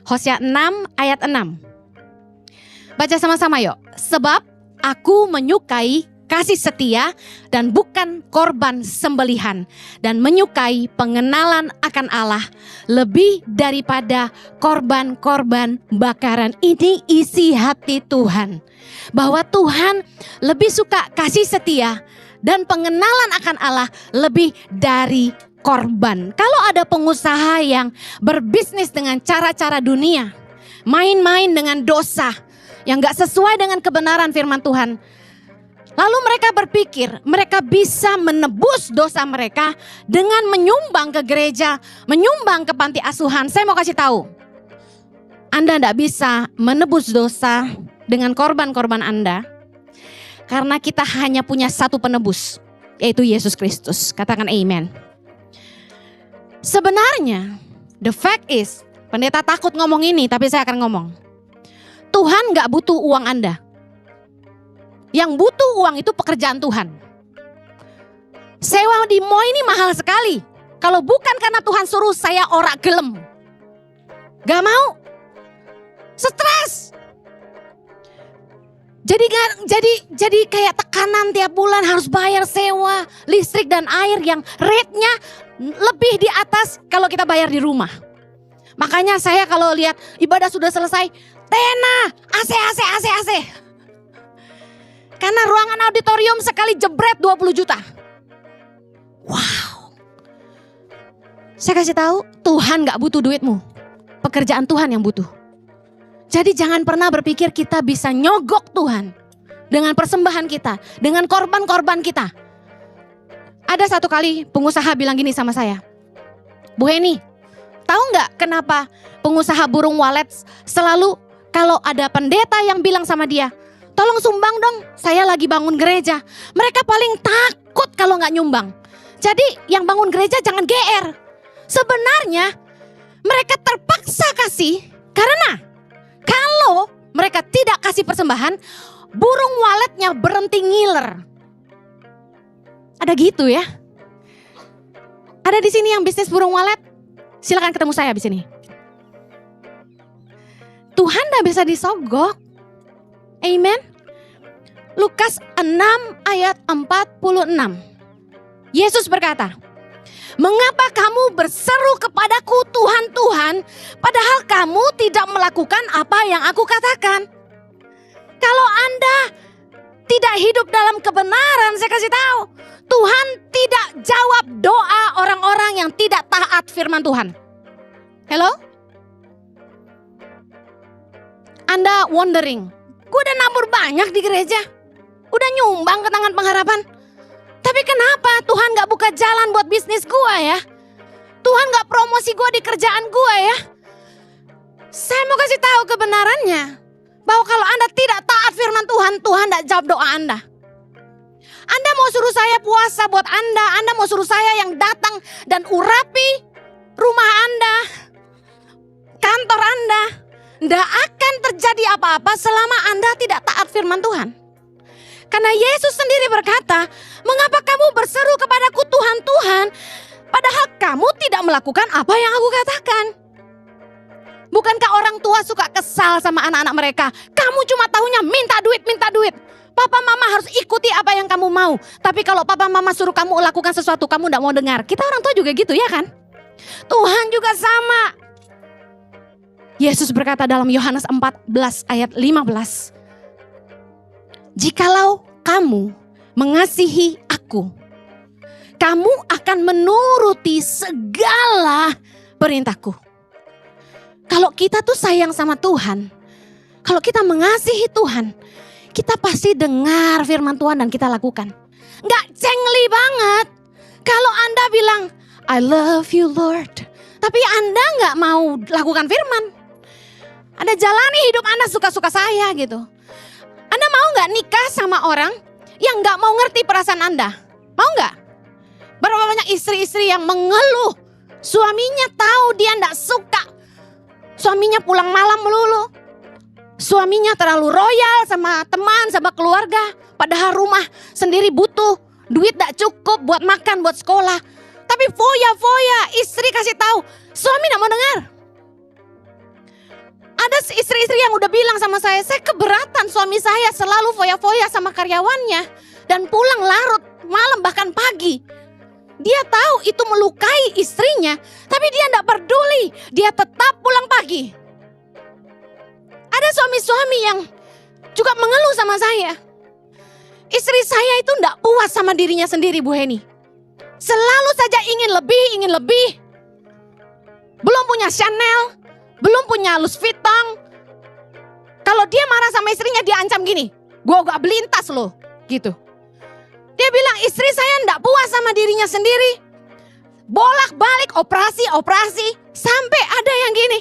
Hosea 6 ayat 6. Baca sama-sama yuk. Sebab aku menyukai kasih setia dan bukan korban sembelihan, dan menyukai pengenalan akan Allah lebih daripada korban-korban bakaran. Ini isi hati Tuhan, bahwa Tuhan lebih suka kasih setia dan pengenalan akan Allah lebih dari korban. Kalau ada pengusaha yang berbisnis dengan cara-cara dunia, main-main dengan dosa yang gak sesuai dengan kebenaran firman Tuhan, lalu mereka berpikir mereka bisa menebus dosa mereka dengan menyumbang ke gereja, menyumbang ke panti asuhan. Saya mau kasih tahu, Anda tidak bisa menebus dosa dengan korban-korban Anda, karena kita hanya punya satu penebus, yaitu Yesus Kristus. Katakan amen. Sebenarnya, the fact is, pendeta takut ngomong ini, tapi saya akan ngomong. Tuhan gak butuh uang Anda. Yang butuh uang itu pekerjaan Tuhan. Sewa di mall ini mahal sekali. Kalau bukan karena Tuhan suruh, saya ora gelem. Gak mau. Stres. Jadi kayak tekanan tiap bulan harus bayar sewa, listrik dan air yang rate-nya lebih di atas kalau kita bayar di rumah. Makanya saya kalau lihat ibadah sudah selesai, tena, AC. Karena ruangan auditorium sekali jebret 20 juta. Wow. Saya kasih tahu, Tuhan gak butuh duitmu. Pekerjaan Tuhan yang butuh. Jadi jangan pernah berpikir kita bisa nyogok Tuhan dengan persembahan kita, dengan korban-korban kita. Ada satu kali pengusaha bilang gini sama saya, Bu Heni, tahu gak kenapa pengusaha burung walet selalu kalau ada pendeta yang bilang sama dia, tolong sumbang dong, saya lagi bangun gereja. Mereka paling takut kalau gak nyumbang. Jadi yang bangun gereja jangan GR. Sebenarnya mereka terpaksa kasih karena kalau mereka tidak kasih persembahan, burung waletnya berhenti ngiler. Ada gitu ya. Ada di sini yang bisnis burung walet? Silakan ketemu saya di sini. Tuhan gak bisa disogok. Amen. Lukas 6 ayat 46. Yesus berkata, mengapa kamu berseru kepadaku Tuhan, Tuhan, padahal kamu tidak melakukan apa yang aku katakan? Kalau Anda tidak hidup dalam kebenaran, saya kasih tahu, Tuhan tidak jawab doa orang-orang yang tidak taat firman Tuhan. Hello? Anda wondering, gue udah nabur banyak di gereja, udah nyumbang ke tangan pengharapan, tapi kenapa Tuhan gak buka jalan buat bisnis gue ya? Tuhan gak promosi gue di kerjaan gue ya? Saya mau kasih tahu kebenarannya, bahwa kalau Anda tidak taat firman Tuhan, Tuhan gak jawab doa Anda. Anda mau suruh saya puasa buat Anda mau suruh saya yang datang dan urapi rumah Anda, kantor Anda, tidak akan terjadi apa-apa selama Anda tidak taat firman Tuhan. Karena Yesus sendiri berkata, mengapa kamu berseru kepadaku Tuhan, Tuhan, padahal kamu tidak melakukan apa yang aku katakan. Bukankah orang tua suka kesal sama anak-anak mereka? Kamu cuma tahunya minta duit. Papa mama harus ikuti apa yang kamu mau. Tapi kalau papa mama suruh kamu lakukan sesuatu, kamu tidak mau dengar. Kita orang tua juga gitu ya kan? Tuhan juga sama. Yesus berkata dalam Yohanes 14 ayat 15. Jikalau kamu mengasihi aku, kamu akan menuruti segala perintahku. Kalau kita tuh sayang sama Tuhan, kalau kita mengasihi Tuhan, kita pasti dengar firman Tuhan dan kita lakukan. Gak cengli banget kalau Anda bilang, I love you Lord, tapi Anda gak mau lakukan firman. Anda jalani hidup Anda suka-suka saya gitu. Anda mau gak nikah sama orang yang gak mau ngerti perasaan Anda? Mau gak? Berapa banyak istri-istri yang mengeluh, suaminya tahu dia gak suka, suaminya pulang malam melulu, suaminya terlalu royal sama teman, sama keluarga, padahal rumah sendiri butuh, duit gak cukup buat makan, buat sekolah. Tapi foya-foya istri kasih tahu, suami gak mau dengar. Ada istri-istri yang udah bilang sama saya keberatan suami saya selalu foya-foya sama karyawannya. Dan pulang larut malam bahkan pagi. Dia tahu itu melukai istrinya, tapi dia tidak peduli. Dia tetap pulang pagi. Ada suami-suami yang juga mengeluh sama saya. Istri saya itu tidak puas sama dirinya sendiri, Bu Heni. Selalu saja ingin lebih. Belum punya Chanel, belum punya Louis Vuitton. Kalau dia marah sama istrinya, dia ancam gini, "Gua gak belintas loh," gitu. Dia bilang istri saya tidak puas sama dirinya sendiri. Bolak-balik operasi. Sampai ada yang gini.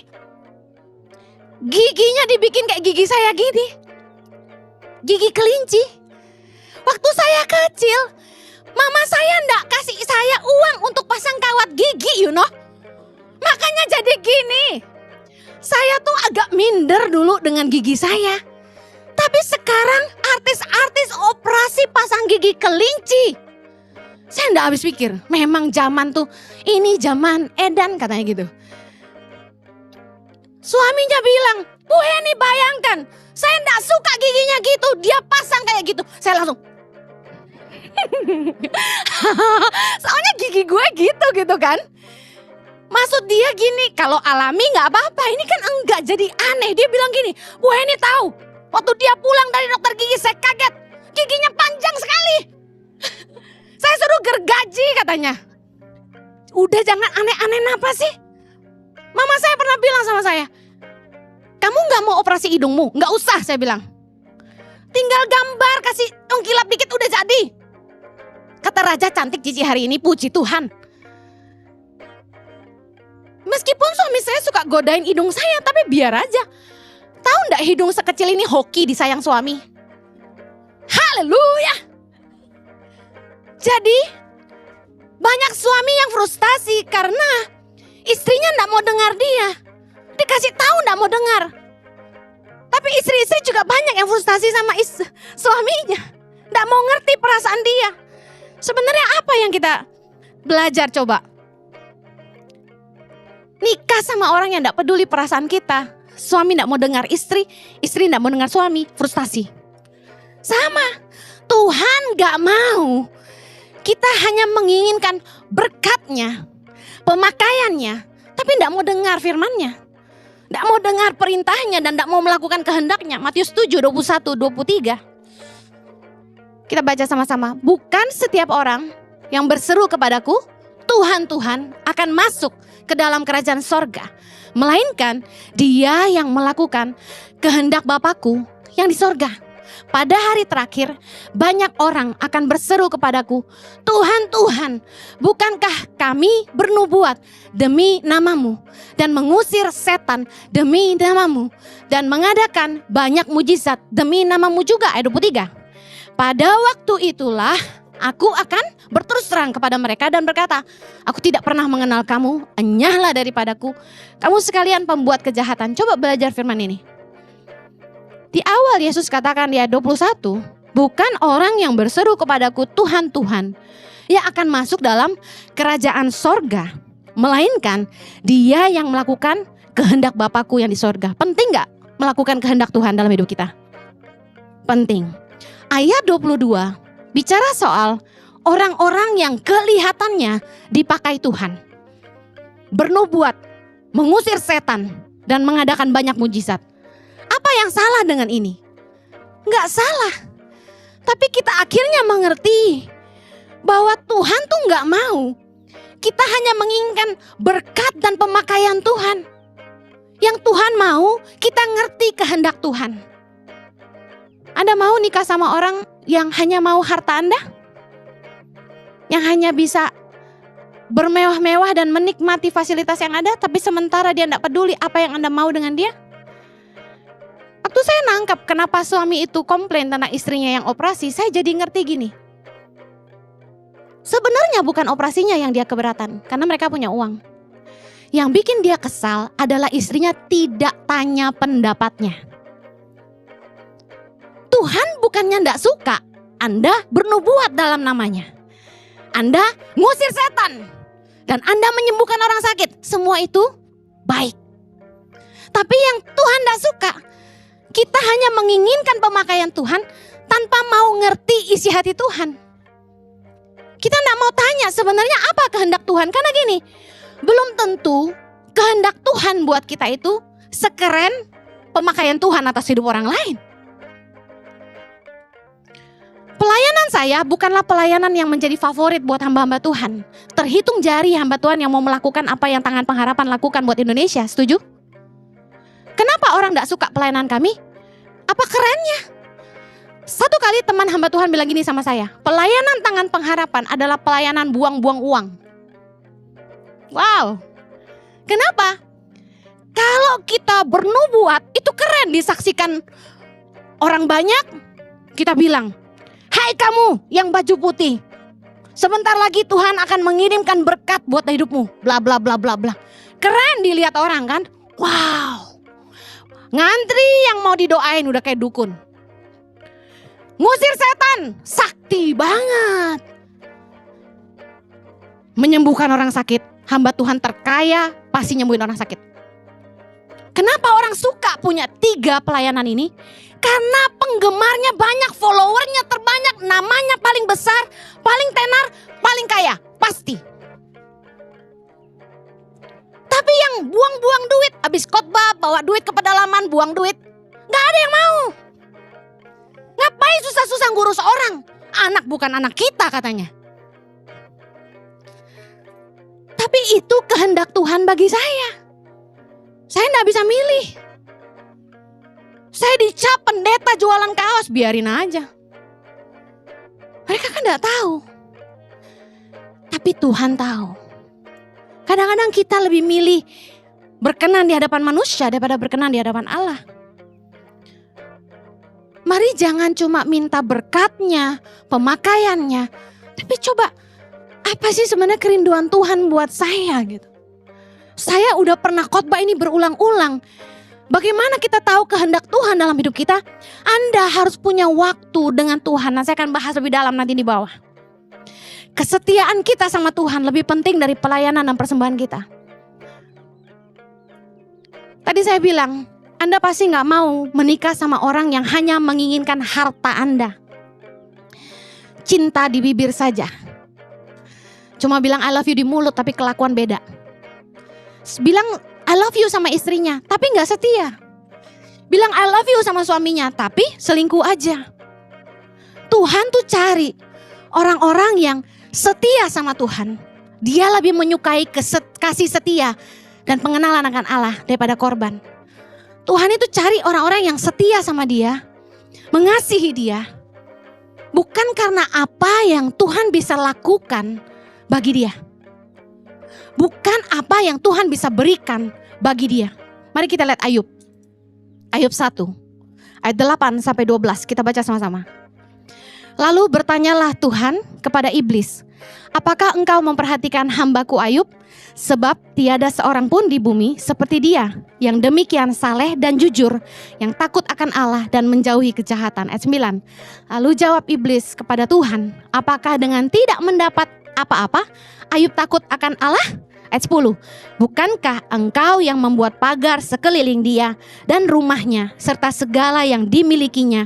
Giginya dibikin kayak gigi saya gini. Gigi kelinci. Waktu saya kecil, mama saya tidak kasih saya uang untuk pasang kawat gigi, Makanya jadi gini. Saya tuh agak minder dulu dengan gigi saya. Tapi sekarang artis-artis operasi pasang gigi kelinci. Saya enggak habis pikir, memang zaman tuh, ini zaman edan katanya gitu. Suaminya bilang, "Bu Heni bayangkan, saya enggak suka giginya gitu, dia pasang kayak gitu." Saya langsung, soalnya gigi gue gitu kan. Maksud dia gini, kalau alami gak apa-apa, ini kan enggak, jadi aneh. Dia bilang gini, "Bu Heni tahu, waktu dia pulang dari dokter gigi saya kaget, giginya panjang sekali." Saya suruh gergaji katanya. Udah jangan aneh-aneh apa sih? Mama saya pernah bilang sama saya, "Kamu gak mau operasi hidungmu? Gak usah," saya bilang. "Tinggal gambar, kasih ungkilap dikit udah jadi." Kata raja cantik Cici hari ini, puji Tuhan. Meskipun suami saya suka godain hidung saya, tapi biar aja. Tahu enggak hidung sekecil ini hoki disayang suami? Haleluya. Jadi banyak suami yang frustasi karena istrinya enggak mau dengar dia. Dikasih tahu enggak mau dengar. Tapi istri-istri juga banyak yang frustasi sama suaminya. Enggak mau ngerti perasaan dia. Sebenarnya apa yang kita belajar coba? Nikah sama orang yang tidak peduli perasaan kita. Suami tidak mau dengar istri, istri tidak mau dengar suami, frustasi. Sama, Tuhan gak mau. Kita hanya menginginkan berkatnya, pemakaiannya, tapi tidak mau dengar firman-Nya. Tidak mau dengar perintahnya dan tidak mau melakukan kehendaknya. Matius 7, 21, 23. Kita baca sama-sama. "Bukan setiap orang yang berseru kepadaku, Tuhan, Tuhan, akan masuk ke dalam kerajaan sorga, melainkan dia yang melakukan kehendak Bapakku yang di sorga. Pada hari terakhir, banyak orang akan berseru kepadaku, Tuhan, Tuhan, bukankah kami bernubuat demi namamu dan mengusir setan demi namamu dan mengadakan banyak mujizat demi namamu juga." Ayat 23. "Pada waktu itulah aku akan berterus terang kepada mereka dan berkata, aku tidak pernah mengenal kamu, enyahlah daripadaku, kamu sekalian pembuat kejahatan." Coba belajar firman ini. Di awal Yesus katakan di ayat 21, "Bukan orang yang berseru kepadaku Tuhan, Tuhan, yang akan masuk dalam kerajaan sorga, melainkan dia yang melakukan kehendak Bapakku yang di sorga." Penting gak melakukan kehendak Tuhan dalam hidup kita? Penting. Ayat 22 bicara soal orang-orang yang kelihatannya dipakai Tuhan, bernubuat, mengusir setan, dan mengadakan banyak mujizat. Apa yang salah dengan ini? Nggak salah. Tapi kita akhirnya mengerti bahwa Tuhan tuh nggak mau. Kita hanya menginginkan berkat dan pemakaian Tuhan. Yang Tuhan mau, kita ngerti kehendak Tuhan. Anda mau nikah sama orang yang hanya mau harta Anda? Yang hanya bisa bermewah-mewah dan menikmati fasilitas yang ada, tapi sementara dia tidak peduli apa yang Anda mau dengan dia? Waktu saya nangkap kenapa suami itu komplain tentang istrinya yang operasi, saya jadi ngerti gini. Sebenarnya bukan operasinya yang dia keberatan, karena mereka punya uang. Yang bikin dia kesal adalah istrinya tidak tanya pendapatnya. Tuhan bukannya tidak suka Anda bernubuat dalam namanya. Anda ngusir setan dan Anda menyembuhkan orang sakit. Semua itu baik. Tapi yang Tuhan Tuhan tidak suka. Kita hanya menginginkan pemakaian Tuhan tanpa mau ngerti isi hati Tuhan. Kita tidak mau tanya sebenarnya apa kehendak Tuhan. Karena gini, belum tentu kehendak Tuhan buat kita itu sekeren pemakaian Tuhan atas hidup orang lain. Pelayanan saya bukanlah pelayanan yang menjadi favorit buat hamba-hamba Tuhan. Terhitung jari hamba Tuhan yang mau melakukan apa yang Tangan Pengharapan lakukan buat Indonesia, setuju? Kenapa orang tidak suka pelayanan kami? Apa kerennya? Satu kali teman hamba Tuhan bilang gini sama saya, pelayanan Tangan Pengharapan adalah pelayanan buang-buang uang. Wow, kenapa? Kalau kita bernubuat, itu keren disaksikan orang banyak, kita bilang, hai kamu yang baju putih, sebentar lagi Tuhan akan mengirimkan berkat buat hidupmu, bla bla bla bla bla. Keren dilihat orang kan? Wow. Ngantri yang mau didoain udah kayak dukun. Ngusir setan, sakti banget. Menyembuhkan orang sakit, hamba Tuhan terkaya pasti nyembuhin orang sakit. Kenapa orang suka punya 3 pelayanan ini? Karena penggemarnya banyak, followernya terbanyak, namanya paling besar, paling tenar, paling kaya, pasti. Tapi yang buang-buang duit, habis khotbah bawa duit ke pedalaman, buang duit, gak ada yang mau. Ngapain susah-susah ngurus orang? Anak bukan anak kita katanya. Tapi itu kehendak Tuhan bagi saya. Saya gak bisa milih. Saya dicap pendeta jualan kaos, biarin aja. Mereka kan gak tahu. Tapi Tuhan tahu. Kadang-kadang kita lebih milih berkenan di hadapan manusia daripada berkenan di hadapan Allah. Mari jangan cuma minta berkatnya, pemakaiannya. Tapi coba, apa sih sebenarnya kerinduan Tuhan buat saya gitu. Saya udah pernah khotbah ini berulang-ulang. Bagaimana kita tahu kehendak Tuhan dalam hidup kita? Anda harus punya waktu dengan Tuhan. Nah, saya akan bahas lebih dalam nanti di bawah. Kesetiaan kita sama Tuhan lebih penting dari pelayanan dan persembahan kita. Tadi saya bilang, Anda pasti gak mau menikah sama orang yang hanya menginginkan harta Anda. Cinta di bibir saja. Cuma bilang I love you di mulut tapi kelakuan beda. Bilang I love you sama istrinya tapi gak setia. Bilang I love you sama suaminya tapi selingkuh aja. Tuhan tuh cari orang-orang yang setia sama Tuhan. Dia lebih menyukai kasih setia dan pengenalan akan Allah daripada korban. Tuhan itu cari orang-orang yang setia sama dia, mengasihi dia. Bukan karena apa yang Tuhan bisa lakukan bagi dia. Bukan apa yang Tuhan bisa berikan bagi dia. Mari kita lihat Ayub. Ayub 1 ayat 8 sampai 12 kita baca sama-sama. Lalu bertanyalah Tuhan kepada iblis, apakah engkau memperhatikan hambaku Ayub? Sebab tiada seorang pun di bumi seperti dia, yang demikian saleh dan jujur, yang takut akan Allah dan menjauhi kejahatan. Ayat 9. Lalu jawab iblis kepada Tuhan, apakah dengan tidak mendapat apa-apa Ayub takut akan Allah? Ayat 10. Bukankah engkau yang membuat pagar sekeliling dia dan rumahnya serta segala yang dimilikinya?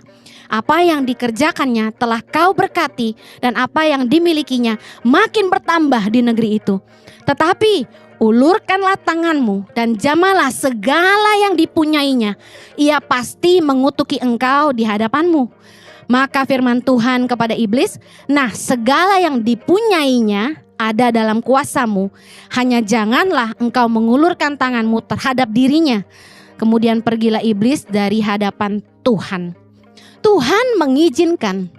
Apa yang dikerjakannya telah kau berkati dan apa yang dimilikinya makin bertambah di negeri itu. Tetapi ulurkanlah tanganmu dan jamalah segala yang dipunyainya. Ia pasti mengutuki engkau di hadapanmu. Maka firman Tuhan kepada iblis, nah segala yang dipunyainya ada dalam kuasamu. Hanya janganlah engkau mengulurkan tanganmu terhadap dirinya. Kemudian pergilah iblis dari hadapan Tuhan. Tuhan mengizinkan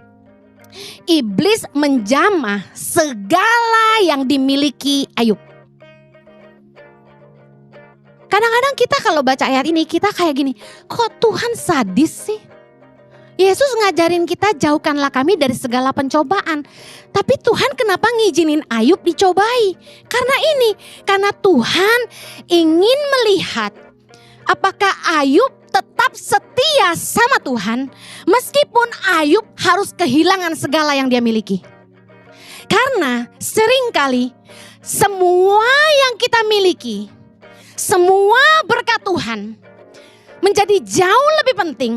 iblis menjamah segala yang dimiliki Ayub. Kadang-kadang kita kalau baca ayat ini kita kayak gini, kok Tuhan sadis sih? Yesus ngajarin kita jauhkanlah kami dari segala pencobaan. Tapi Tuhan kenapa ngizinin Ayub dicobai? Karena Tuhan ingin melihat apakah Ayub tetap setia sama Tuhan meskipun Ayub harus kehilangan segala yang dia miliki. Karena seringkali semua yang kita miliki, semua berkat Tuhan menjadi jauh lebih penting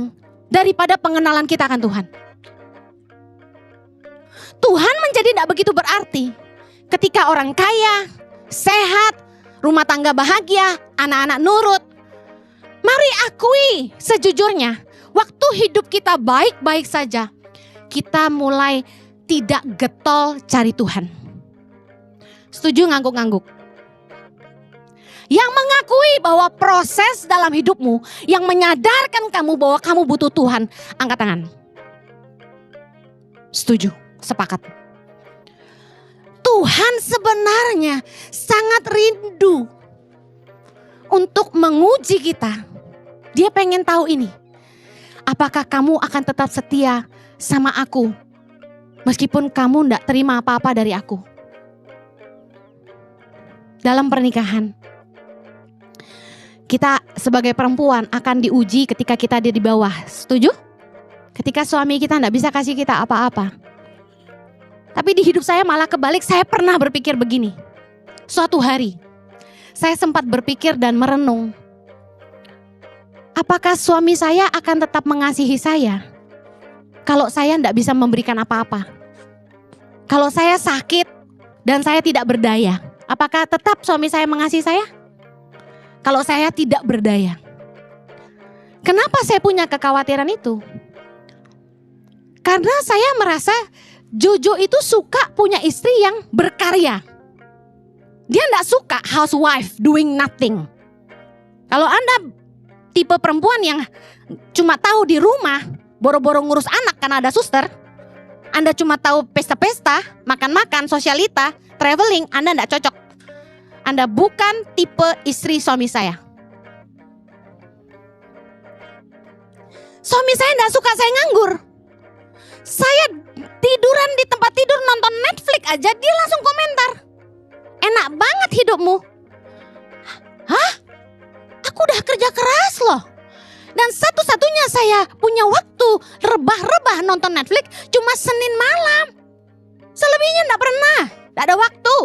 daripada pengenalan kita akan Tuhan. Tuhan menjadi tidak begitu berarti ketika orang kaya, sehat, rumah tangga bahagia, anak-anak nurut. Mari akui sejujurnya, waktu hidup kita baik-baik saja, kita mulai tidak getol cari Tuhan. Setuju ngangguk-ngangguk? Yang mengakui bahwa proses dalam hidupmu yang menyadarkan kamu bahwa kamu butuh Tuhan, angkat tangan. Setuju, sepakat. Tuhan sebenarnya sangat rindu untuk menguji kita. Dia pengen tahu ini. Apakah kamu akan tetap setia sama aku meskipun kamu tidak terima apa-apa dari aku? Dalam pernikahan, kita sebagai perempuan akan diuji ketika kita ada di bawah. Setuju? Ketika suami kita tidak bisa kasih kita apa-apa. Tapi di hidup saya malah kebalik. Saya pernah berpikir begini. Suatu hari saya sempat berpikir dan merenung. Apakah suami saya akan tetap mengasihi saya kalau saya tidak bisa memberikan apa-apa? Kalau saya sakit dan saya tidak berdaya, apakah tetap suami saya mengasihi saya? Kalau saya tidak berdaya. Kenapa saya punya kekhawatiran itu? Karena saya merasa Jojo itu suka punya istri yang berkarya. Dia tidak suka housewife doing nothing. Kalau Anda tipe perempuan yang cuma tahu di rumah, boro-boro ngurus anak karena ada suster, Anda cuma tahu pesta-pesta, makan-makan, sosialita, traveling, Anda tidak cocok. Anda bukan tipe istri suami saya. Suami saya tidak suka saya nganggur. Saya tiduran di tempat tidur nonton Netflix aja, dia langsung komentar. Enak banget hidupmu. Hah? Aku udah kerja keras loh. Dan satu-satunya saya punya waktu rebah-rebah nonton Netflix cuma Senin malam. Selebihnya enggak pernah, enggak ada waktu.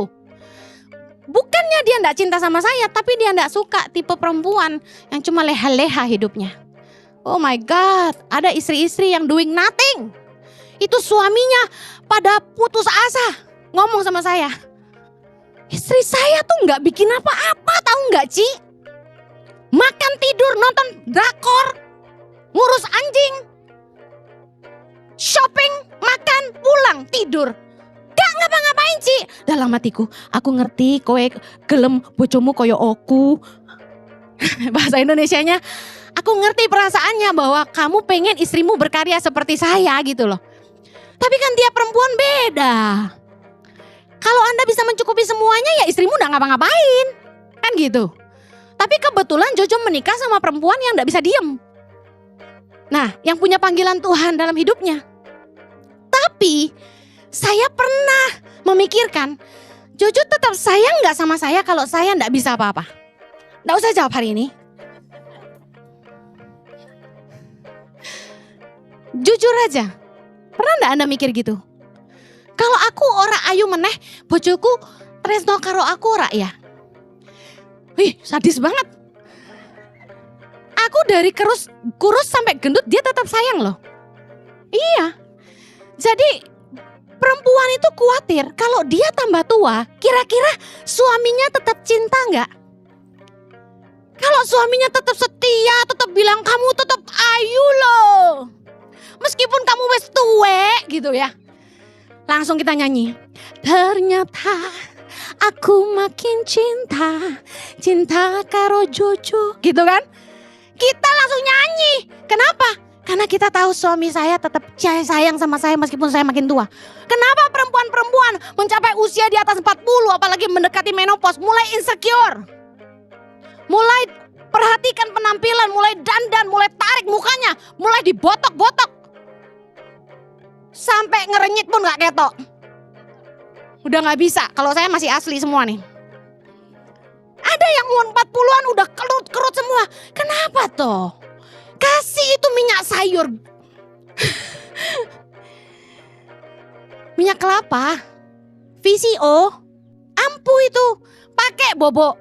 Bukannya dia enggak cinta sama saya, tapi dia enggak suka tipe perempuan yang cuma leha-leha hidupnya. Oh my God, ada istri-istri yang doing nothing. Itu suaminya pada putus asa ngomong sama saya. Istri saya tuh enggak bikin apa-apa, tahu enggak Ci? Makan tidur, nonton drakor, ngurus anjing, shopping, makan, pulang, tidur. Gak ngapa-ngapain Ci. Dalam hatiku, aku ngerti kowe gelem bojomu koyo oku. Bahasa Indonesianya, aku ngerti perasaannya bahwa kamu pengen istrimu berkarya seperti saya gitu loh. Tapi kan tiap perempuan beda. Kalau Anda bisa mencukupi semuanya ya istrimu gak ngapa-ngapain. Kan gitu. Tapi kebetulan Jojo menikah sama perempuan yang gak bisa diem. Nah, yang punya panggilan Tuhan dalam hidupnya. Tapi saya pernah memikirkan, Jojo tetap sayang gak sama saya kalau saya gak bisa apa-apa? Gak usah jawab hari ini. Jujur aja, pernah gak Anda mikir gitu? Kalau aku ora ayu meneh, bojoku tresno karo aku ora ya? Wih, sadis banget. Aku dari kurus sampai gendut dia tetap sayang loh. Iya. Jadi perempuan itu khawatir kalau dia tambah tua, kira-kira suaminya tetap cinta nggak? Kalau suaminya tetap setia, tetap bilang kamu tetap ayu loh. Meskipun kamu wes tuwek gitu ya. Langsung kita nyanyi. Ternyata aku makin cinta karo Jojo, gitu kan? Kita langsung nyanyi. Kenapa? Karena kita tahu suami saya tetap sayang sama saya meskipun saya makin tua. Kenapa perempuan-perempuan mencapai usia di atas 40 apalagi mendekati menopause mulai insecure? Mulai perhatikan penampilan, mulai dandan, mulai tarik mukanya, mulai dibotok-botok. Sampai ngerenyit pun gak ketok. Udah gak bisa, kalau saya masih asli semua nih. Ada yang umur 40-an udah kerut-kerut semua. Kenapa toh? Kasih itu minyak sayur. Minyak kelapa, VCO, ampuh itu, pakai bobok.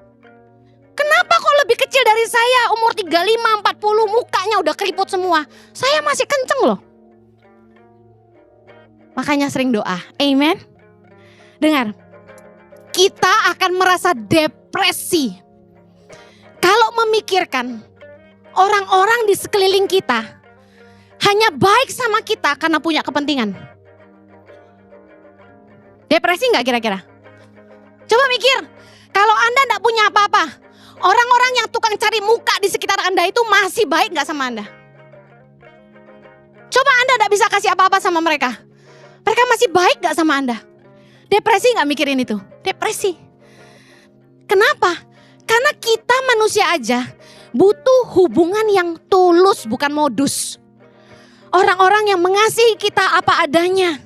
Kenapa kok lebih kecil dari saya, umur 35, 40, mukanya udah keriput semua. Saya masih kenceng loh. Makanya sering doa, amen. Dengar, kita akan merasa depresi kalau memikirkan orang-orang di sekeliling kita hanya baik sama kita karena punya kepentingan. Depresi gak kira-kira? Coba mikir, kalau Anda gak punya apa-apa, orang-orang yang tukang cari muka di sekitar Anda itu masih baik gak sama Anda? Coba Anda gak bisa kasih apa-apa sama mereka, mereka masih baik gak sama Anda? Depresi gak mikirin itu? Depresi. Kenapa? Karena kita manusia aja butuh hubungan yang tulus, bukan modus. Orang-orang yang mengasihi kita apa adanya.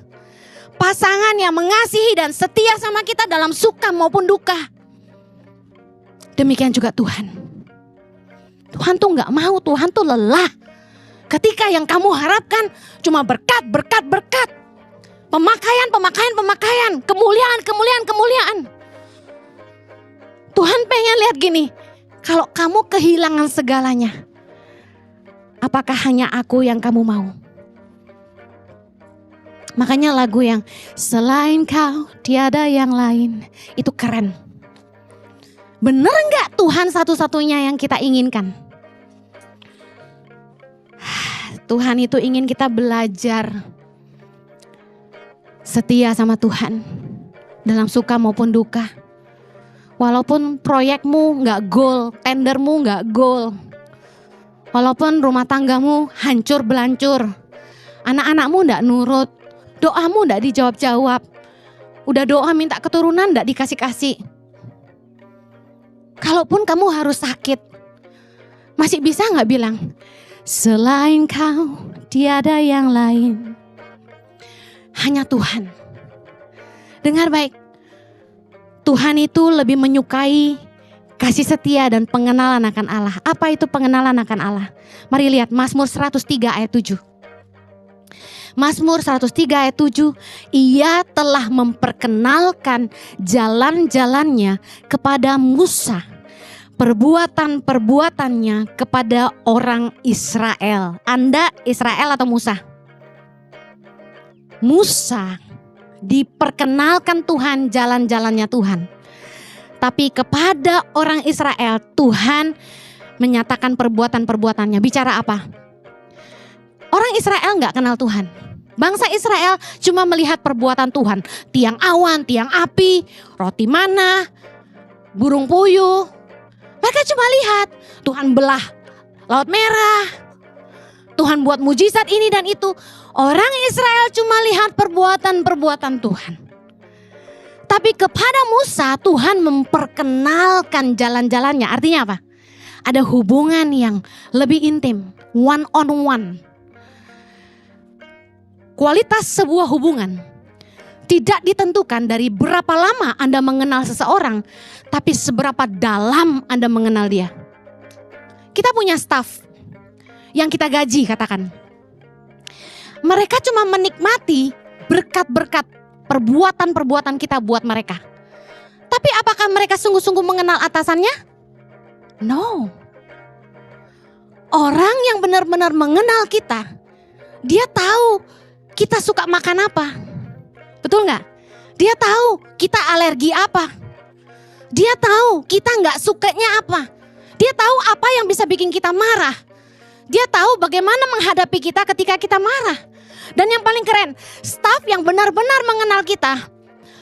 Pasangan yang mengasihi dan setia sama kita dalam suka maupun duka. Demikian juga Tuhan. Tuhan tuh gak mau, Tuhan tuh lelah. Ketika yang kamu harapkan cuma berkat, berkat, berkat. Pemakaian, pemakaian, pemakaian. Kemuliaan, kemuliaan, kemuliaan. Tuhan pengen lihat gini. Kalau kamu kehilangan segalanya, apakah hanya aku yang kamu mau? Makanya lagu yang selain kau tiada yang lain, itu keren. Bener gak Tuhan satu-satunya yang kita inginkan? Tuhan itu ingin kita belajar setia sama Tuhan dalam suka maupun duka. Walaupun proyekmu gak goal, tendermu gak goal. Walaupun rumah tanggamu hancur belancur, anak-anakmu gak nurut, doamu gak dijawab-jawab. Udah doa minta keturunan gak dikasih-kasih. Kalaupun kamu harus sakit, masih bisa gak bilang, selain kau tiada yang lain. Hanya Tuhan. Dengar baik, Tuhan itu lebih menyukai kasih setia dan pengenalan akan Allah. Apa itu pengenalan akan Allah? Mari lihat Mazmur 103 ayat 7. Mazmur 103 ayat 7, Ia telah memperkenalkan jalan-jalannya kepada Musa, perbuatan-perbuatannya kepada orang Israel. Anda Israel atau Musa? Musa diperkenalkan Tuhan jalan-jalannya Tuhan. Tapi kepada orang Israel Tuhan menyatakan perbuatan-perbuatannya. Bicara apa? Orang Israel gak kenal Tuhan. Bangsa Israel cuma melihat perbuatan Tuhan. Tiang awan, tiang api, roti mana, burung puyuh. Mereka cuma lihat Tuhan belah Laut Merah. Tuhan buat mujizat ini dan itu. Orang Israel cuma lihat perbuatan-perbuatan Tuhan. Tapi kepada Musa Tuhan memperkenalkan jalan-jalannya. Artinya apa? Ada hubungan yang lebih intim. One on one. Kualitas sebuah hubungan tidak ditentukan dari berapa lama Anda mengenal seseorang. Tapi seberapa dalam Anda mengenal dia. Kita punya staff yang kita gaji katakan. Mereka cuma menikmati berkat-berkat perbuatan-perbuatan kita buat mereka. Tapi apakah mereka sungguh-sungguh mengenal atasannya? No. Orang yang benar-benar mengenal kita, dia tahu kita suka makan apa. Betul gak? Dia tahu kita alergi apa. Dia tahu kita gak sukanya apa. Dia tahu apa yang bisa bikin kita marah. Dia tahu bagaimana menghadapi kita ketika kita marah. Dan yang paling keren, staf yang benar-benar mengenal kita,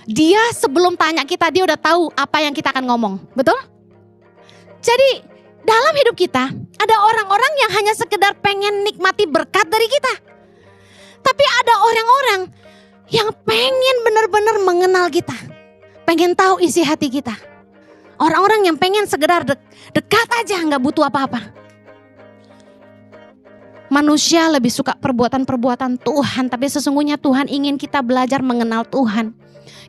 dia sebelum tanya kita, dia udah tahu apa yang kita akan ngomong. Betul? Jadi dalam hidup kita, ada orang-orang yang hanya sekedar pengen nikmati berkat dari kita. Tapi ada orang-orang yang pengen benar-benar mengenal kita. Pengen tahu isi hati kita. Orang-orang yang pengen sekedar dekat aja, gak butuh apa-apa. Manusia lebih suka perbuatan-perbuatan Tuhan, tapi sesungguhnya Tuhan ingin kita belajar mengenal Tuhan.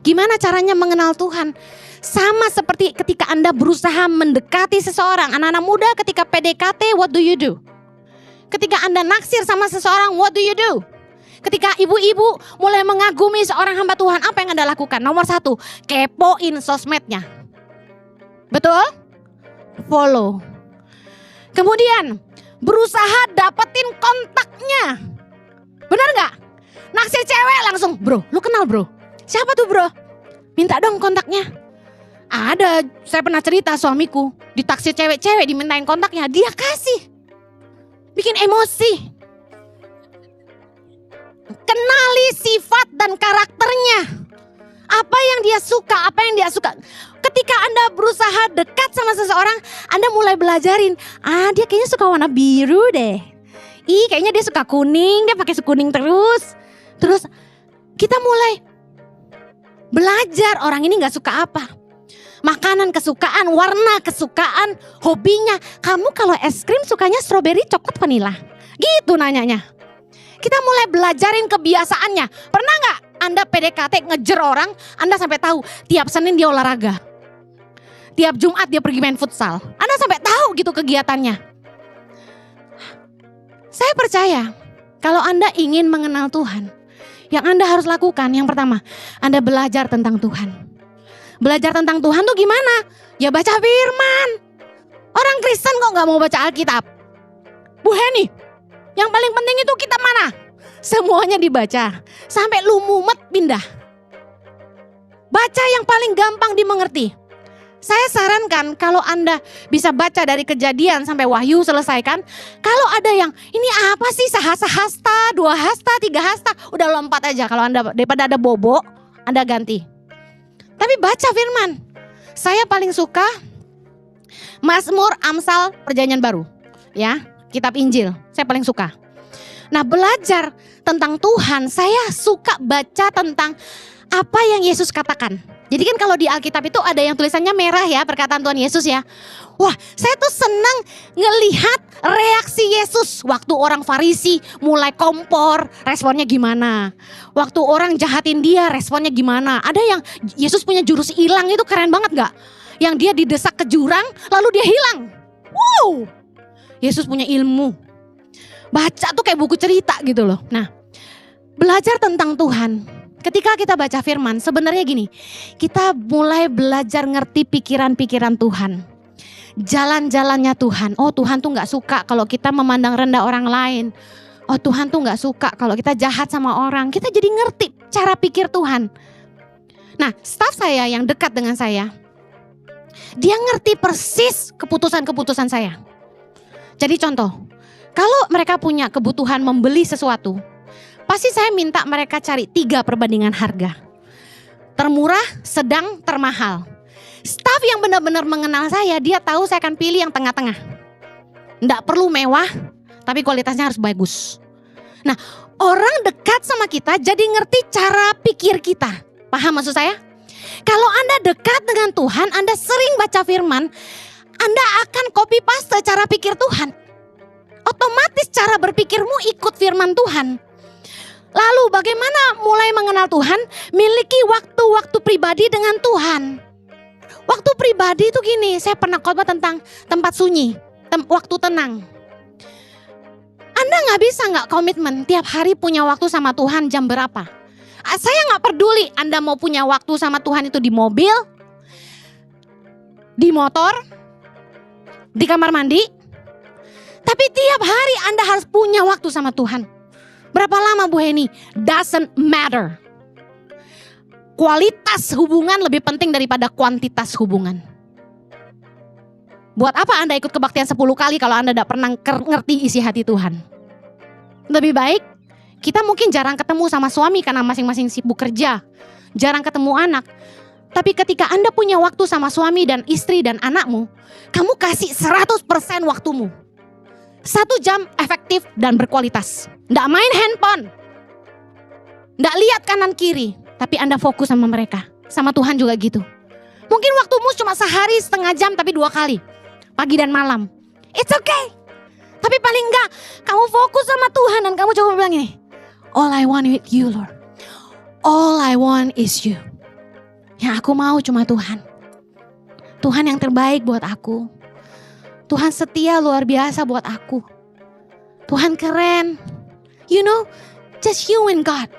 Gimana caranya mengenal Tuhan? Sama seperti ketika Anda berusaha mendekati seseorang. Anak-anak muda ketika PDKT, what do you do? Ketika Anda naksir sama seseorang, what do you do? Ketika ibu-ibu mulai mengagumi seorang hamba Tuhan, apa yang Anda lakukan? Nomor 1, kepoin sosmednya. Betul? follow. Kemudian berusaha dapetin kontaknya. Benar gak? Naksir cewek langsung, bro, lu kenal bro? Siapa tuh bro? Minta dong kontaknya. Ada, saya pernah cerita suamiku ditaksir cewek-cewek dimintain kontaknya, dia kasih. Bikin emosi. Kenali sifat dan karakternya. Apa yang dia suka, apa yang dia suka. Ketika Anda berusaha dekat sama seseorang, Anda mulai belajarin, dia kayaknya suka warna biru deh. Kayaknya dia suka kuning, dia pakai kuning terus. Terus kita mulai belajar orang ini gak suka apa. Makanan kesukaan, warna kesukaan, hobinya. Kamu kalau es krim sukanya strawberry, coklat, vanilla. Gitu nanyanya. Kita mulai belajarin kebiasaannya. Pernah gak Anda PDKT ngejer orang, Anda sampai tahu tiap Senin dia olahraga. Tiap Jumat dia pergi main futsal. Anda sampai tahu gitu kegiatannya. Saya percaya kalau Anda ingin mengenal Tuhan, yang Anda harus lakukan yang pertama, Anda belajar tentang Tuhan. Belajar tentang Tuhan tuh gimana? Ya baca firman. Orang Kristen kok gak mau baca Alkitab? Bu Heni, yang paling penting itu kitab mana? Semuanya dibaca. Sampai lu mumet pindah. Baca yang paling gampang dimengerti. Saya sarankan kalau Anda bisa baca dari Kejadian sampai Wahyu selesaikan. Kalau ada yang ini apa sih sehasta, 2 hasta, 3 hasta. Udah lompat aja kalau Anda daripada ada bobo, Anda ganti. Tapi baca firman. Saya paling suka Mazmur, Amsal, Perjanjian Baru. Ya, kitab Injil. Saya paling suka. Nah, belajar tentang Tuhan, saya suka baca tentang apa yang Yesus katakan. Jadi kan kalau di Alkitab itu ada yang tulisannya merah ya, perkataan Tuhan Yesus ya. Wah, saya tuh senang ngelihat reaksi Yesus. Waktu orang Farisi mulai kompor, responnya gimana. Waktu orang jahatin dia, responnya gimana. Ada yang Yesus punya jurus hilang, itu keren banget gak? Yang dia didesak ke jurang, lalu dia hilang. Wow, Yesus punya ilmu. Baca tuh kayak buku cerita gitu loh. Nah, belajar tentang Tuhan. Ketika kita baca firman, sebenarnya gini, kita mulai belajar ngerti pikiran-pikiran Tuhan. Jalan-jalannya Tuhan. Oh, Tuhan tuh gak suka kalau kita memandang rendah orang lain. Oh, Tuhan tuh gak suka kalau kita jahat sama orang. Kita jadi ngerti cara pikir Tuhan. Nah, staf saya yang dekat dengan saya, dia ngerti persis keputusan-keputusan saya. Jadi contoh, kalau mereka punya kebutuhan membeli sesuatu, pasti saya minta mereka cari 3 perbandingan harga. Termurah, sedang, termahal. Staf yang benar-benar mengenal saya, dia tahu saya akan pilih yang tengah-tengah. Nggak perlu mewah, tapi kualitasnya harus bagus. Nah, orang dekat sama kita jadi ngerti cara pikir kita. Paham maksud saya? Kalau Anda dekat dengan Tuhan, Anda sering baca firman, Anda akan copy paste cara pikir Tuhan. Otomatis cara berpikirmu ikut firman Tuhan. Lalu bagaimana mulai mengenal Tuhan? Miliki waktu-waktu pribadi dengan Tuhan. Waktu pribadi itu gini, saya pernah khotbah tentang tempat sunyi, waktu tenang. Anda gak bisa gak komitmen tiap hari punya waktu sama Tuhan jam berapa. Saya gak peduli Anda mau punya waktu sama Tuhan itu di mobil, di motor, di kamar mandi. Tapi tiap hari Anda harus punya waktu sama Tuhan. Berapa lama Bu Heni? Doesn't matter. Kualitas hubungan lebih penting daripada kuantitas hubungan. Buat apa Anda ikut kebaktian 10 kali kalau Anda tidak pernah ngerti isi hati Tuhan? Lebih baik kita mungkin jarang ketemu sama suami karena masing-masing sibuk kerja. Jarang ketemu anak. Tapi ketika Anda punya waktu sama suami dan istri dan anakmu, kamu kasih 100% waktumu. 1 jam efektif dan berkualitas. Nggak main handphone. Nggak lihat kanan kiri. Tapi Anda fokus sama mereka. Sama Tuhan juga gitu. Mungkin waktumu cuma sehari setengah jam tapi 2 kali. Pagi dan malam. It's okay. Tapi paling enggak kamu fokus sama Tuhan dan kamu coba bilang ini. All I want is you Lord. All I want is you. Yang aku mau cuma Tuhan. Tuhan yang terbaik buat aku. Tuhan setia luar biasa buat aku. Tuhan keren. You know, just you and God.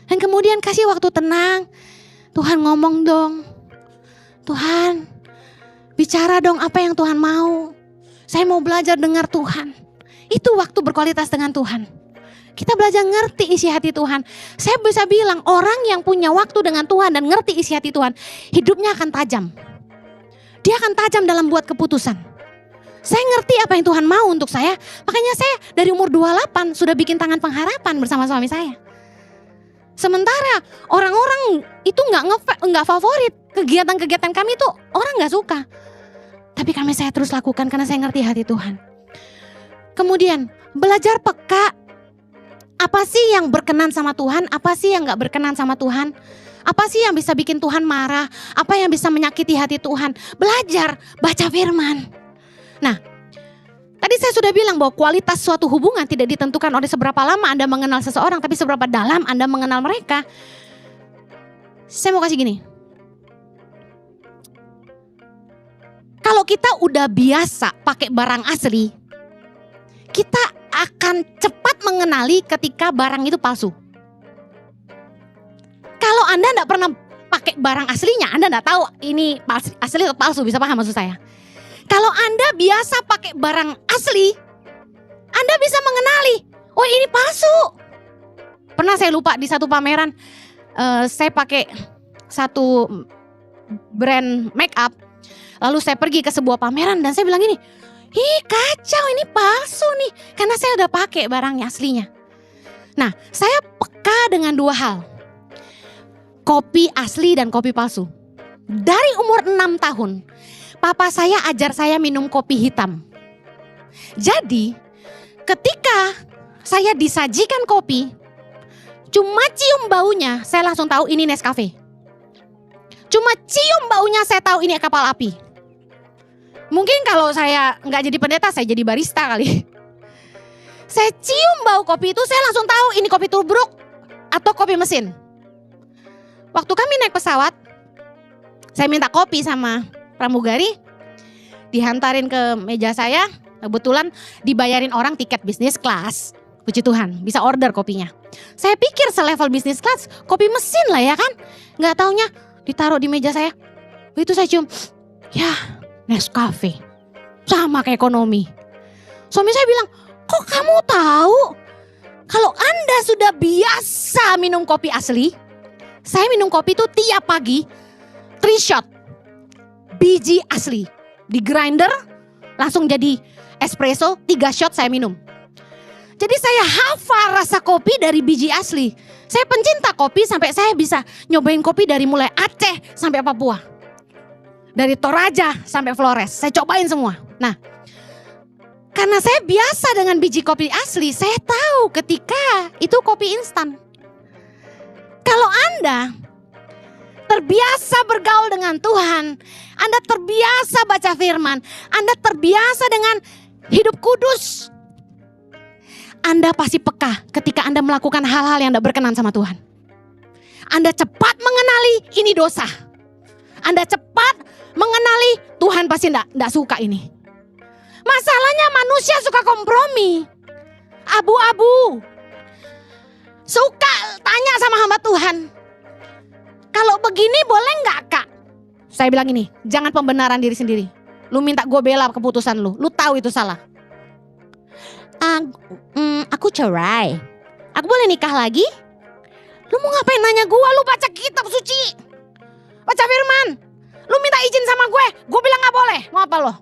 Dan kemudian kasih waktu tenang. Tuhan ngomong dong. Tuhan, Bicara dong apa yang Tuhan mau. Saya mau belajar dengar Tuhan. Itu waktu berkualitas dengan Tuhan. Kita belajar ngerti isi hati Tuhan. Saya bisa bilang orang yang punya waktu dengan Tuhan dan ngerti isi hati Tuhan, hidupnya akan tajam. Dia akan tajam dalam buat keputusan. Saya ngerti apa yang Tuhan mau untuk saya. Makanya saya dari umur 28 sudah bikin tangan pengharapan bersama suami saya. Sementara orang-orang itu nggak favorit. Kegiatan-kegiatan kami itu orang nggak suka. Tapi saya terus lakukan karena saya ngerti hati Tuhan. Kemudian belajar peka. Apa sih yang berkenan sama Tuhan? Apa sih yang gak berkenan sama Tuhan? Apa sih yang bisa bikin Tuhan marah? Apa yang bisa menyakiti hati Tuhan? Belajar, baca firman. Nah, tadi saya sudah bilang bahwa kualitas suatu hubungan tidak ditentukan oleh seberapa lama Anda mengenal seseorang, tapi seberapa dalam Anda mengenal mereka. Saya mau kasih gini. Kalau kita udah biasa pakai barang asli, kita akan cepat mengenali ketika barang itu palsu. Kalau Anda enggak pernah pakai barang aslinya, Anda enggak tahu ini asli atau palsu, bisa paham maksud saya? Kalau Anda biasa pakai barang asli, Anda bisa mengenali, oh ini palsu. Pernah saya lupa di satu pameran, saya pakai satu brand make up, lalu saya pergi ke sebuah pameran dan saya bilang gini, ih kacau ini palsu nih. Karena saya udah pakai barangnya aslinya. Nah saya peka dengan dua hal. Kopi asli dan kopi palsu. Dari umur 6 tahun. Papa saya ajar saya minum kopi hitam. Jadi ketika saya disajikan kopi. Cuma cium baunya saya langsung tahu ini Nescafe. Cuma cium baunya saya tahu ini kapal api. Mungkin kalau saya nggak jadi pendeta, saya jadi barista kali. Saya cium bau kopi itu, saya langsung tahu ini kopi tubruk atau kopi mesin. Waktu kami naik pesawat, saya minta kopi sama pramugari, dihantarin ke meja saya, kebetulan dibayarin orang tiket bisnis kelas. Puji Tuhan, bisa order kopinya. Saya pikir selevel bisnis kelas, kopi mesin lah ya kan. Nggak taunya ditaruh di meja saya. Begitu saya cium, ya Nescafe, sama kayak ekonomi. Suami saya bilang, kok kamu tahu? Kalau Anda sudah biasa minum kopi asli, saya minum kopi itu tiap pagi, 3 shot, biji asli. Di grinder, langsung jadi espresso, 3 shot saya minum. Jadi saya hafal rasa kopi dari biji asli. Saya pencinta kopi sampai saya bisa nyobain kopi dari mulai Aceh sampai Papua. Dari Toraja sampai Flores, saya cobain semua. Nah, karena saya biasa dengan biji kopi asli, saya tahu ketika itu kopi instan. Kalau Anda terbiasa bergaul dengan Tuhan, Anda terbiasa baca firman, Anda terbiasa dengan hidup kudus, Anda pasti peka ketika Anda melakukan hal-hal yang tidak berkenan sama Tuhan. Anda cepat mengenali ini dosa. Anda cepat mengenali Tuhan pasti enggak suka ini. Masalahnya manusia suka kompromi. Abu-abu. Suka tanya sama hamba Tuhan. Kalau begini boleh enggak kak? Saya bilang ini, jangan pembenaran diri sendiri. Lu minta gue bela keputusan lu. Lu tahu itu salah. Aku cerai. Aku boleh nikah lagi? Lu mau ngapain nanya gue? Lu baca kitab suci. Baca firman. Lu minta izin sama gue bilang gak boleh. Mau apa lo?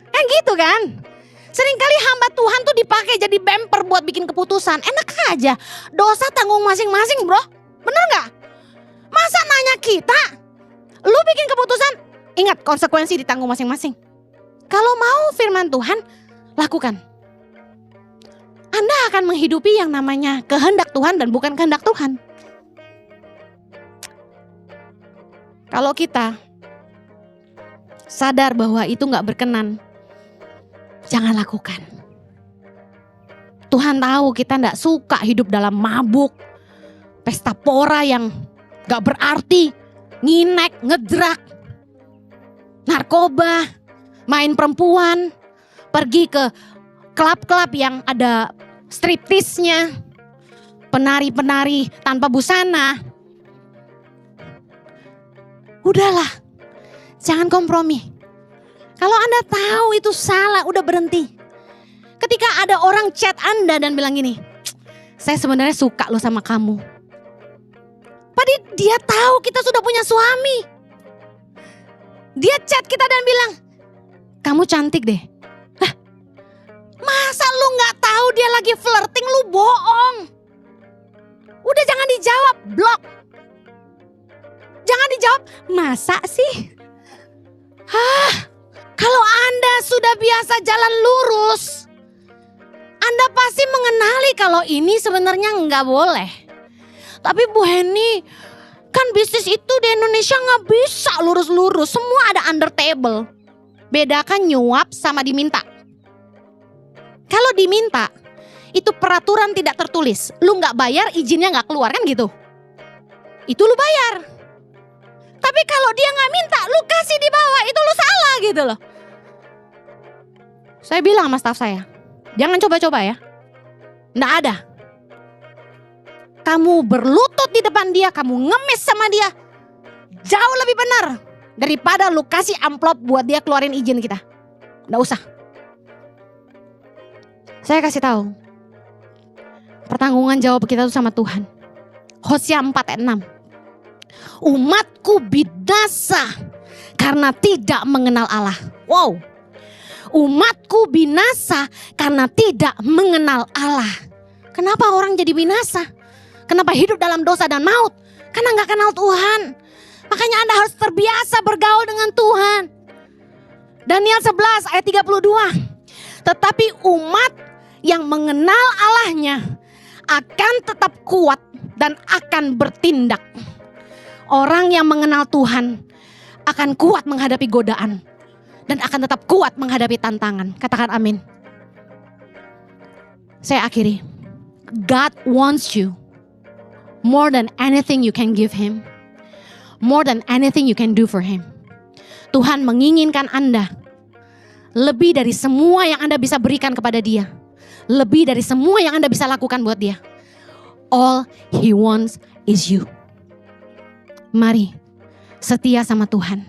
Kan gitu kan? Seringkali hamba Tuhan tuh dipakai jadi bumper buat bikin keputusan. Enak aja, dosa tanggung masing-masing bro. Bener gak? Masa nanya kita? Lu bikin keputusan, ingat konsekuensi ditanggung masing-masing. Kalau mau firman Tuhan, lakukan. Anda akan menghidupi yang namanya kehendak Tuhan dan bukan kehendak Tuhan. Kalau kita sadar bahwa itu gak berkenan, jangan lakukan. Tuhan tahu kita gak suka hidup dalam mabuk, pesta pora yang gak berarti, nginek, ngedrak, narkoba, main perempuan, pergi ke klub-klub yang ada striptisnya, penari-penari tanpa busana. Udahlah, jangan kompromi. Kalau Anda tahu itu salah, udah berhenti. Ketika ada orang chat Anda dan bilang gini, saya sebenarnya suka loh sama kamu. Padahal dia tahu kita sudah punya suami. Dia chat kita dan bilang, kamu cantik deh. Hah, masa lu gak tahu dia lagi flirting, lu bohong. Udah jangan dijawab, blok. Jangan dijawab, masa sih? Kalau Anda sudah biasa jalan lurus, Anda pasti mengenali kalau ini sebenarnya nggak boleh. Tapi Bu Heni, kan bisnis itu di Indonesia nggak bisa lurus-lurus, semua ada under table. Bedakan nyuap sama diminta. Kalau diminta, itu peraturan tidak tertulis. Lu nggak bayar, izinnya nggak keluar, kan gitu. Itu lu bayar. Tapi kalau dia nggak minta, lu kasih di bawah, itu lu salah gitu loh. Saya bilang sama staf saya, jangan coba-coba ya. Nggak ada. Kamu berlutut di depan dia, kamu ngemis sama dia, jauh lebih benar daripada lu kasih amplop buat dia keluarin izin kita. Nggak usah. Saya kasih tahu, pertanggungan jawab kita itu sama Tuhan. Hosea 4 ayat 6. Umatku binasa karena tidak mengenal Allah. Wow. Umatku binasa karena tidak mengenal Allah. Kenapa orang jadi binasa? Kenapa hidup dalam dosa dan maut? Karena gak kenal Tuhan. Makanya Anda harus terbiasa bergaul dengan Tuhan. Daniel 11 ayat 32. Tetapi umat yang mengenal Allahnya akan tetap kuat dan akan bertindak. Orang yang mengenal Tuhan akan kuat menghadapi godaan. Dan akan tetap kuat menghadapi tantangan. Katakan amin. Saya akhiri. God wants you more than anything you can give Him. More than anything you can do for Him. Tuhan menginginkan Anda lebih dari semua yang Anda bisa berikan kepada Dia. Lebih dari semua yang Anda bisa lakukan buat Dia. All He wants is you. Mari setia sama Tuhan.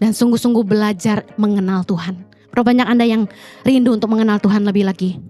Dan sungguh-sungguh belajar mengenal Tuhan. Berapa banyak Anda yang rindu untuk mengenal Tuhan lebih lagi?